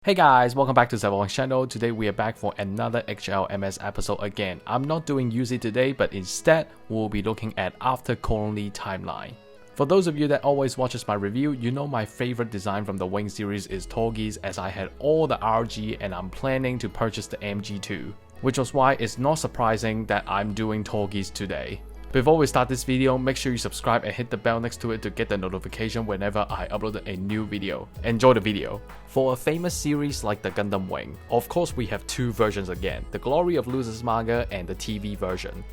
Hey guys, welcome back to Zethythonix channel. Today we are back for another H.L.M.S episode again. I'm not doing UC today, but instead we'll be looking at after colony timeline. For those of you that always watches my review, you know my favorite design from the Wing series is Tallgeese, as I had all the RG and I'm planning to purchase the MG too, which was why it's not surprising that I'm doing Tallgeese today. Before we start this video, make sure you subscribe and hit the bell next to it to get the notification whenever I upload a new video. Enjoy the video. For a famous series like the Gundam Wing, of course we have two versions again, the Glory of Losers manga and the TV version.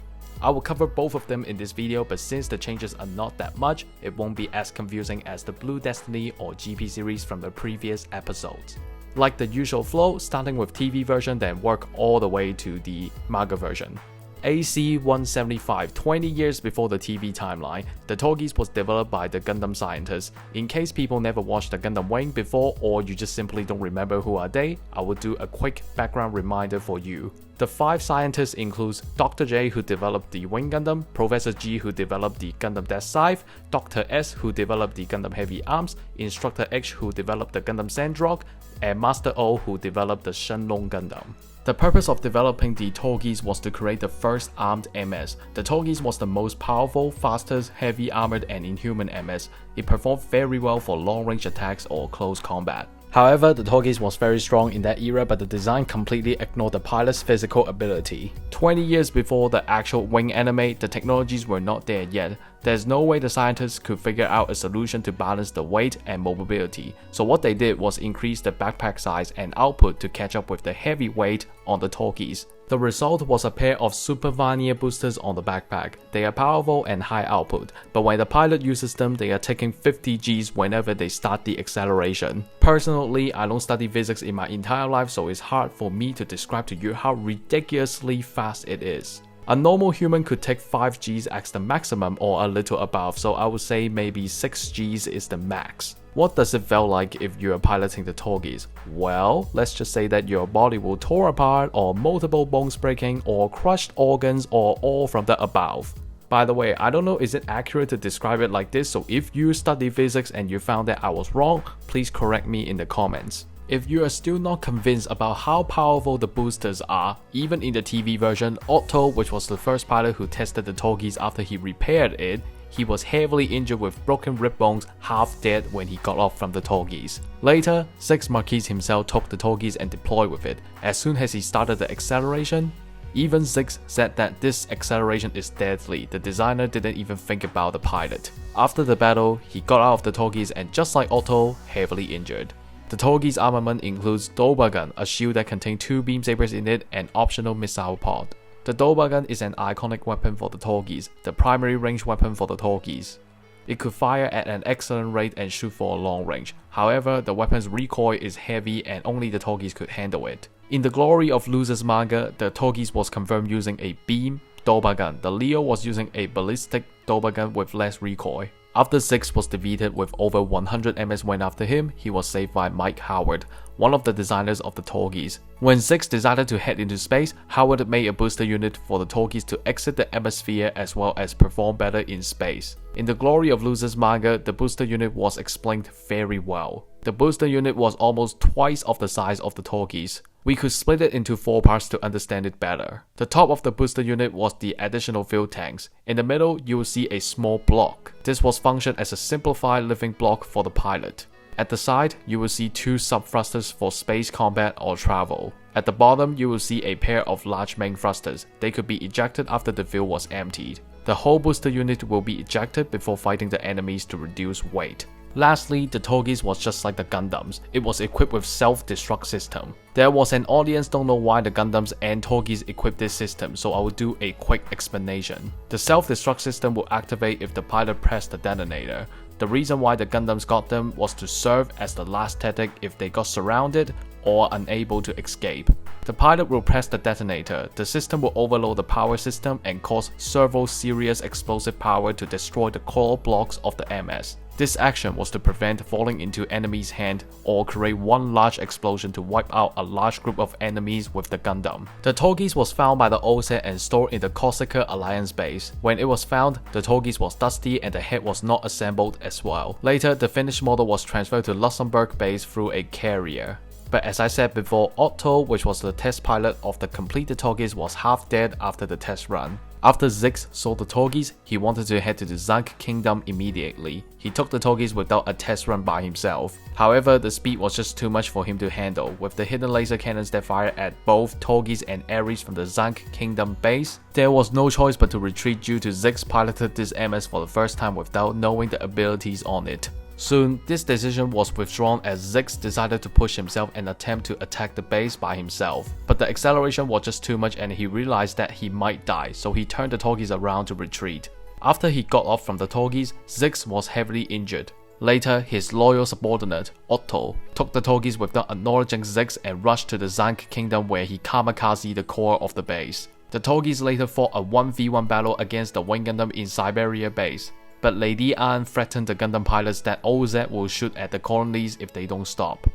I will cover both of them in this video, but since the changes are not that much, it won't be as confusing as the Blue Destiny or GP series from the previous episodes. Like the usual flow, starting with TV version then work all the way to the manga version. AC 175, 20 years before the TV timeline, the Tallgeese was developed by the Gundam scientists. In case people never watched the Gundam Wing before or you just simply don't remember who are they, I will do a quick background reminder for you. The 5 scientists includes Dr. J, who developed the Wing Gundam, Professor G, who developed the Gundam Death Scythe, Dr. S, who developed the Gundam Heavy Arms, Instructor H, who developed the Gundam Sandrock, and Master O, who developed the Shilong Gundam. The purpose of developing the Tallgeese was to create the first armed MS. The Tallgeese was the most powerful, fastest, heavy armored and inhuman MS. It performed very well for long-range attacks or close combat. However, the Tallgeese was very strong in that era, but the design completely ignored the pilot's physical ability. 20 years before the actual Wing anime, the technologies were not there yet. There's no way the scientists could figure out a solution to balance the weight and mobility, so what they did was increase the backpack size and output to catch up with the heavy weight on the Tallgeese. The result was a pair of super vernier boosters on the backpack. They are powerful and high output, but when the pilot uses them, they are taking 50 Gs whenever they start the acceleration. Personally, I don't study physics in my entire life, so it's hard for me to describe to you how ridiculously fast it is. A normal human could take 5 Gs as the maximum or a little above, so I would say maybe 6 Gs is the max. What does it feel like if you are piloting the Tallgeese? Well, let's just say that your body will tear apart, or multiple bones breaking, or crushed organs, or all from the above. By the way, I don't know is it accurate to describe it like this, so if you study physics and you found that I was wrong, please correct me in the comments. If you are still not convinced about how powerful the boosters are, even in the TV version, Otto, which was the first pilot who tested the Tallgeese after he repaired it, he was heavily injured with broken rib bones, half dead when he got off from the Tallgeese. Later, 6 Marquis himself took the Tallgeese and deployed with it. As soon as he started the acceleration, even 6 said that this acceleration is deadly. The designer didn't even think about the pilot. After the battle, he got out of the Tallgeese and just like Otto, heavily injured. The Tallgeese armament includes Dobagun, a shield that contains 2 beam sabers in it and optional missile pod. The Dobagun is an iconic weapon for the Tallgeese, the primary range weapon for the Tallgeese. It could fire at an excellent rate and shoot for a long range. However, the weapon's recoil is heavy and only the Tallgeese could handle it. In the Glory of Losers manga, the Tallgeese was confirmed using a beam Dobagun. The Leo was using a ballistic Dobagun with less recoil. After 6 was defeated with over 100 MS went after him, he was saved by Mike Howard, one of the designers of the Tallgeese. When 6 decided to head into space, Howard made a booster unit for the Tallgeese to exit the atmosphere as well as perform better in space. In the Glory of Losers manga, the booster unit was explained very well. The booster unit was almost twice of the size of the Tallgeese. We could split it into 4 parts to understand it better. The top of the booster unit was the additional fuel tanks. In the middle, you will see a small block. This was functioned as a simplified living block for the pilot. At the side, you will see 2 sub-thrusters for space combat or travel. At the bottom, you will see a pair of large main thrusters. They could be ejected after the fuel was emptied. The whole booster unit will be ejected before fighting the enemies to reduce weight. Lastly, the Tallgeese was just like the Gundams. It was equipped with self-destruct system. There was an audience don't know why the Gundams and Tallgeese equipped this system, so I will do a quick explanation. The self-destruct system will activate if the pilot pressed the detonator. The reason why the Gundams got them was to serve as the last tactic if they got surrounded or unable to escape. The pilot will press the detonator. The system will overload the power system and cause several serious explosive power to destroy the core blocks of the MS. This action was to prevent falling into enemy's hand or create one large explosion to wipe out a large group of enemies with the Gundam. The Tallgeese was found by the old set and stored in the Corsica Alliance base. When it was found, the Tallgeese was dusty and the head was not assembled as well. Later, the finished model was transferred to Luxembourg base through a carrier. But as I said before, Otto, which was the test pilot of the completed Tallgeese, was half dead after the test run. After Zix saw the Tallgeese, he wanted to head to the Zunk Kingdom immediately. He took the Tallgeese without a test run by himself. However, the speed was just too much for him to handle. With the hidden laser cannons that fired at both Tallgeese and Aries from the Zunk Kingdom base, there was no choice but to retreat due to Zix piloted this MS for the first time without knowing the abilities on it. Soon, this decision was withdrawn as Zix decided to push himself and attempt to attack the base by himself. But the acceleration was just too much and he realized that he might die, so he turned the Tallgeese around to retreat. After he got off from the Tallgeese, Zix was heavily injured. Later, his loyal subordinate, Otto, took the Tallgeese without acknowledging Zix and rushed to the Zunk Kingdom where he kamikazed the core of the base. The Tallgeese later fought a 1v1 battle against the Wing Gundam in Siberia base. But Lady Anne threatened the Gundam pilots that OZ will shoot at the colonies if they don't stop.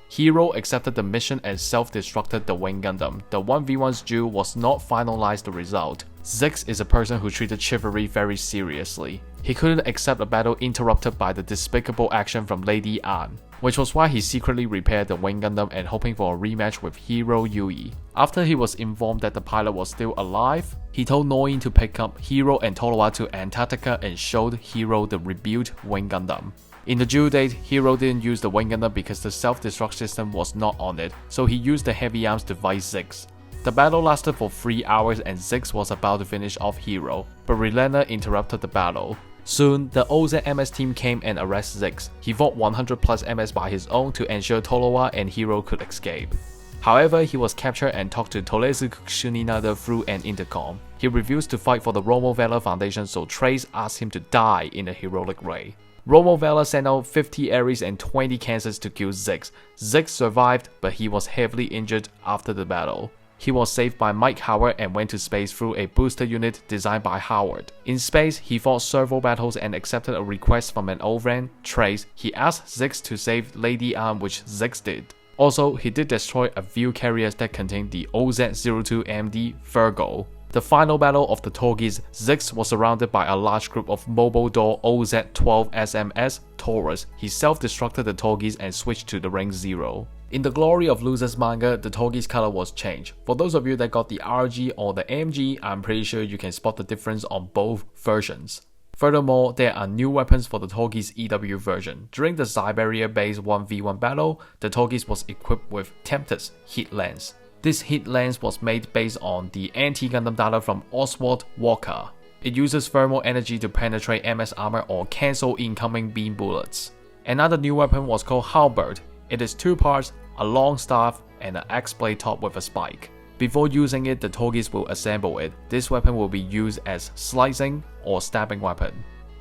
Hero accepted the mission and self-destructed the Wing Gundam. The 1v1's duel was not finalized the result. Zix is a person who treated chivalry very seriously. He couldn't accept a battle interrupted by the despicable action from Lady Anne, which was why he secretly repaired the Wing Gundam and hoping for a rematch with Hero Yui. After he was informed that the pilot was still alive, he told Noin to pick up Hero and Tolowa to Antarctica and showed Hero the rebuilt Wing Gundam. In the due date, Hero didn't use the Wing Gundam because the self-destruct system was not on it, so he used the heavy arms to fight Zix. The battle lasted for 3 hours and Zix was about to finish off Hero, but Relena interrupted the battle. Soon, the OZ/MS team came and arrested Zix. He fought 100 plus MS by his own to ensure Tolowa and Hero could escape. However, he was captured and talked to Tallgeese Kukshuninada through an intercom. He refused to fight for the Romo Valor Foundation, so Trace asked him to die in a heroic way. Romo Valor sent out 50 Aries and 20 cancers to kill Zix. Zix survived, but he was heavily injured after the battle. He was saved by Mike Howard and went to space through a booster unit designed by Howard. In space, he fought several battles and accepted a request from an old friend, Trace. He asked Zix to save Lady Anne, which Zix did. Also, he did destroy a few carriers that contained the OZ-02 MD Virgo. The final battle of the Tallgeese, Zix was surrounded by a large group of mobile door OZ-12 SMS Taurus. He self-destructed the Tallgeese and switched to the rank 0. In the Glory of Losers manga, the Tallgeese color was changed. For those of you that got the RG or the AMG, I'm pretty sure you can spot the difference on both versions. Furthermore, there are new weapons for the Tallgeese EW version. During the Siberia-based 1v1 battle, the Tallgeese was equipped with Tempest heat lens. This heat lens was made based on the anti-Gundam data from Oswald Walker. It uses thermal energy to penetrate MS armor or cancel incoming beam bullets. Another new weapon was called Halberd. It is 2 parts, a long staff and an X-blade top with a spike. Before using it, the Tallgeese will assemble it. This weapon will be used as slicing or stabbing weapon.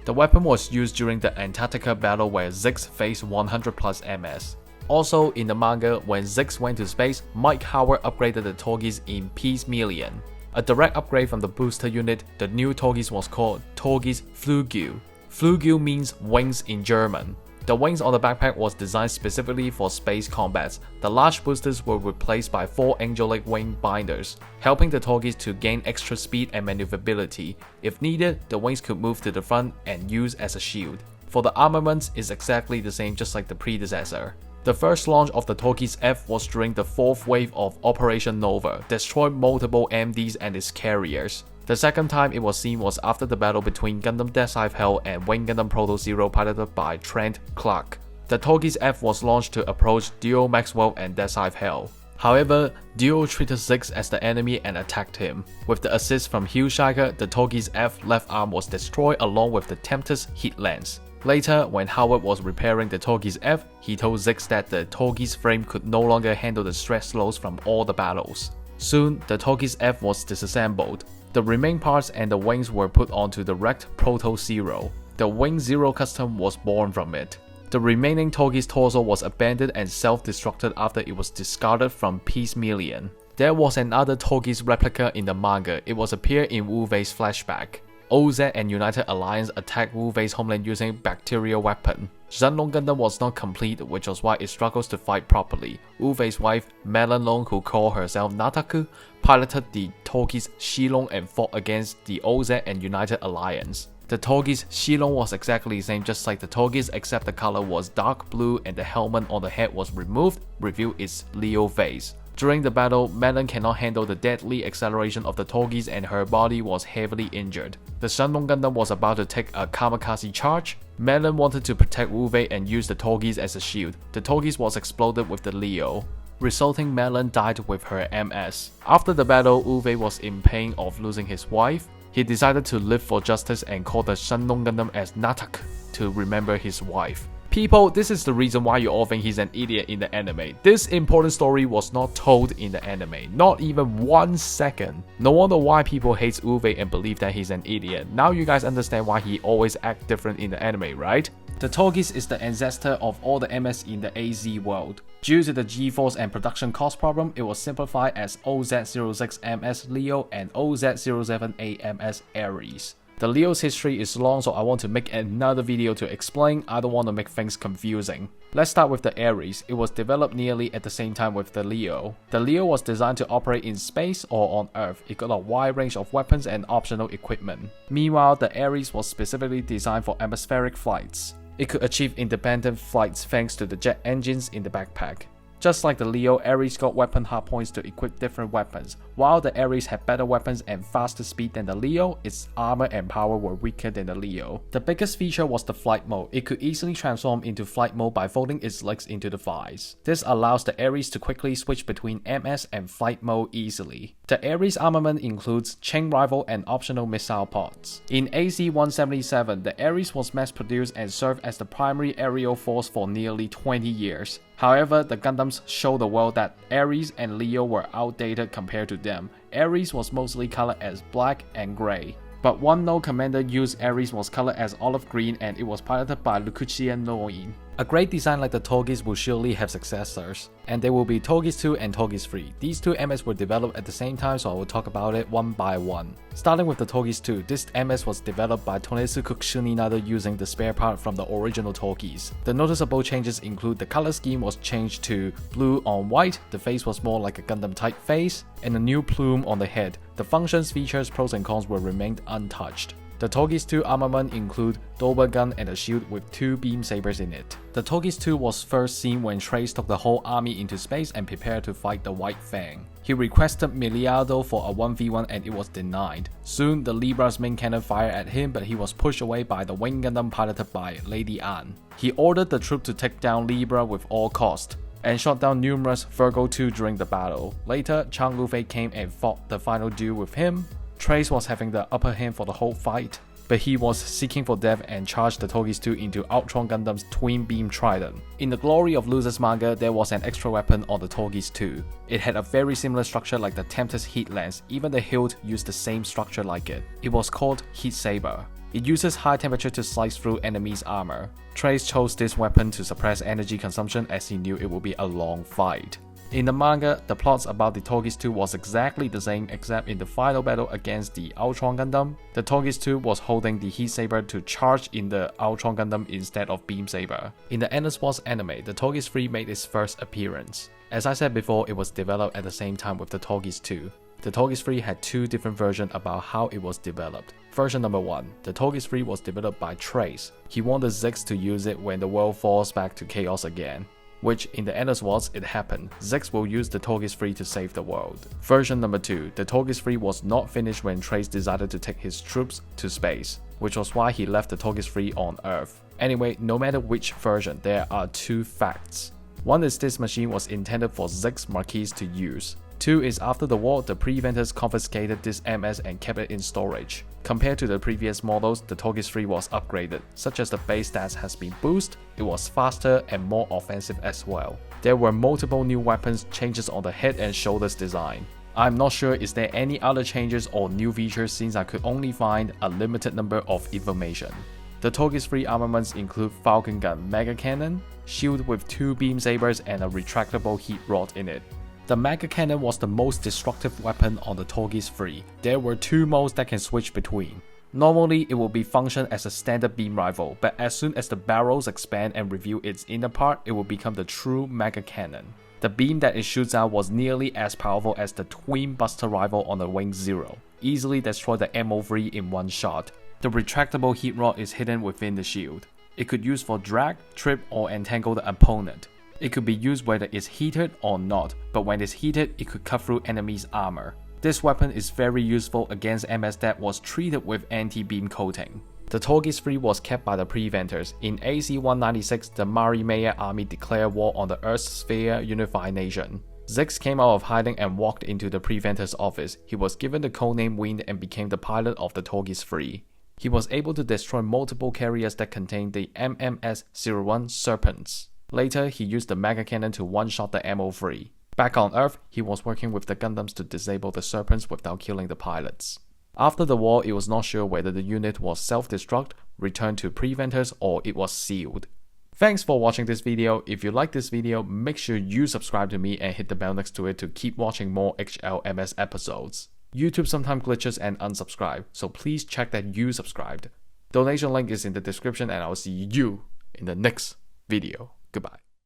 The weapon was used during the Antarctica battle where Zix faced 100 plus MS. Also, in the manga, when Zix went to space, Mike Howard upgraded the Tallgeese in Peace Million. A direct upgrade from the booster unit, the new Tallgeese was called Tallgeese Flugel. Flugel means wings in German. The wings on the backpack was designed specifically for space combats. The large boosters were replaced by 4 angelic wing binders, helping the Tallgeese to gain extra speed and maneuverability. If needed, the wings could move to the front and use as a shield. For the armaments, is exactly the same just like the predecessor. The first launch of the Tallgeese F was during the 4th wave of Operation Nova, destroyed multiple MDs and its carriers. The second time it was seen was after the battle between Gundam Death Hell and Wing Gundam Proto Zero piloted by Trent Clark. The Tallgeese F was launched to approach Duo Maxwell and Death Hell. However, Duo treated Zix as the enemy and attacked him. With the assist from Hillshiker, the Tallgeese F left arm was destroyed along with the Tempest heat lens. Later, when Howard was repairing the Tallgeese F, he told Zix that the Tallgeese frame could no longer handle the stress loads from all the battles. Soon, the Tallgeese F was disassembled. The remaining parts and the wings were put onto the wrecked Proto Zero. The Wing Zero custom was born from it. The remaining Tallgeese torso was abandoned and self-destructed after it was discarded from Peace Million. There was another Tallgeese replica in the manga. It was appeared in WuFei's flashback. OZ and United Alliance attacked WuFei's homeland using bacterial weapon. Shilong Gundam was not complete, which was why it struggles to fight properly. WuFei's wife, Melon Long, who called herself Nataku, piloted the Tallgeese Shilong and fought against the OZ and United Alliance. The Tallgeese Shilong was exactly the same, just like the Tallgeese, except the color was dark blue and the helmet on the head was removed, reveal its Leo face. During the battle, Melon cannot handle the deadly acceleration of the Tallgeese and her body was heavily injured. The Shilong Gundam was about to take a kamikaze charge. Melon wanted to protect WuFei and used the Tallgeese as a shield. The Tallgeese was exploded with the Leo, resulting Melon died with her MS. After the battle, WuFei was in pain of losing his wife. He decided to live for justice and called the Shilong Gundam as Natak to remember his wife. People, this is the reason why you all think he's an idiot in the anime. This important story was not told in the anime, not even 1 second. No wonder why people hate WuFei and believe that he's an idiot. Now you guys understand why he always act different in the anime, right? The Tallgeese is the ancestor of all the MS in the AZ world. Due to the G-force and production cost problem, it was simplified as OZ06MS Leo and OZ07AMS Aries. The Leo's history is long, so I want to make another video to explain. I don't want to make things confusing. Let's start with the Aries. It was developed nearly at the same time with the Leo. The Leo was designed to operate in space or on Earth. It got a wide range of weapons and optional equipment. Meanwhile, the Aries was specifically designed for atmospheric flights. It could achieve independent flights thanks to the jet engines in the backpack. Just like the Leo, Aries got weapon hardpoints to equip different weapons. While the Aries had better weapons and faster speed than the Leo, its armor and power were weaker than the Leo. The biggest feature was the flight mode. It could easily transform into flight mode by folding its legs into the thighs. This allows the Aries to quickly switch between MS and flight mode easily. The Aries armament includes chain rifle and optional missile pods. In AC-177, the Aries was mass-produced and served as the primary aerial force for nearly 20 years. However, the Gundams show the world that Aries and Leo were outdated compared to them. Aries was mostly colored as black and gray. But one no commander used Aries was colored as olive green and it was piloted by Lukuchian Noin. A great design like the Tallgeese will surely have successors, and there will be Tallgeese II and Tallgeese III. These two MS were developed at the same time, so I will talk about it one by one. Starting with the Tallgeese II, this MS was developed by Tonesuku Shuninado using the spare part from the original Tallgeese. The noticeable changes include the color scheme was changed to blue on white, the face was more like a Gundam type face, and a new plume on the head. The functions, features, pros and cons were remained untouched. The Tallgeese II armament include Dober gun and a shield with 2 beam sabers in it. The Tallgeese II was first seen when Trace took the whole army into space and prepared to fight the White Fang. He requested Miliardo for a 1v1 and it was denied. Soon, the Libra's main cannon fired at him, but he was pushed away by the Wing Gundam piloted by Lady Anne. He ordered the troop to take down Libra with all cost, and shot down numerous Virgo II during the battle. Later, Chang Lu-Fei came and fought the final duel with him. Trace was having the upper hand for the whole fight, but he was seeking for death and charged the Tallgeese II into Ultron Gundam's twin beam trident. In the Glory of Losers manga, there was an extra weapon on the Tallgeese II. It had a very similar structure like the Tempest Heat Lance, even the hilt used the same structure like it. It was called Heat Saber. It uses high temperature to slice through enemies' armor. Trace chose this weapon to suppress energy consumption as he knew it would be a long fight. In the manga, the plots about the Tallgeese II was exactly the same except in the final battle against the Ultron Gundam, the Tallgeese II was holding the Heat Saber to charge in the Ultron Gundam instead of Beam Saber. In the Endless Wars anime, the Tallgeese III made its first appearance. As I said before, it was developed at the same time with the Tallgeese II. The Tallgeese III had 2 different versions about how it was developed. Version number 1, the Tallgeese III was developed by Trace. He wanted Zix to use it when the world falls back to chaos again, which in the Endless Wars it happened. Zix will use the Tallgeese III to save the world. Version number 2, the Tallgeese III was not finished when Trace decided to take his troops to space, which was why he left the Tallgeese III on Earth. Anyway, no matter which version, there are 2 facts. One is this machine was intended for Zix Marquis to use. 2 is after the war, the preventers confiscated this MS and kept it in storage. Compared to the previous models, the Tallgeese III was upgraded, such as the base stats has been boosted, it was faster and more offensive as well. There were multiple new weapons changes on the head and shoulders design. I'm not sure is there any other changes or new features since I could only find a limited number of information. The Tallgeese III armaments include Falcon Gun Mega Cannon, shield with 2 beam sabers and a retractable heat rod in it. The Mega Cannon was the most destructive weapon on the Tallgeese III. There were 2 modes that can switch between. Normally, it will be function as a standard beam rifle, but as soon as the barrels expand and reveal its inner part, it will become the true Mega Cannon. The beam that it shoots out was nearly as powerful as the twin buster rifle on the Wing Zero, easily destroyed the MO3 in one shot. The retractable heat rod is hidden within the shield. It could use for drag, trip, or entangle the opponent. It could be used whether it's heated or not, but when it's heated, it could cut through enemies' armor. This weapon is very useful against MS that was treated with anti-beam coating. The Tallgeese III was kept by the Preventers. In AC 196, the Marimaya army declared war on the Earth Sphere Unified Nation. Zix came out of hiding and walked into the Preventers' office. He was given the codename Wind and became the pilot of the Tallgeese III. He was able to destroy multiple carriers that contained the MMS-01 Serpents. Later, he used the Mega Cannon to one-shot the Ammo III. Back on Earth, he was working with the Gundams to disable the Serpents without killing the pilots. After the war, it was not sure whether the unit was self-destruct, returned to Preventers, or it was sealed. Thanks for watching this video. If you like this video, make sure you subscribe to me and hit the bell next to it to keep watching more H.L.M.S episodes. YouTube sometimes glitches and unsubscribe, so please check that you subscribed. Donation link is in the description and I'll see you in the next video. Goodbye.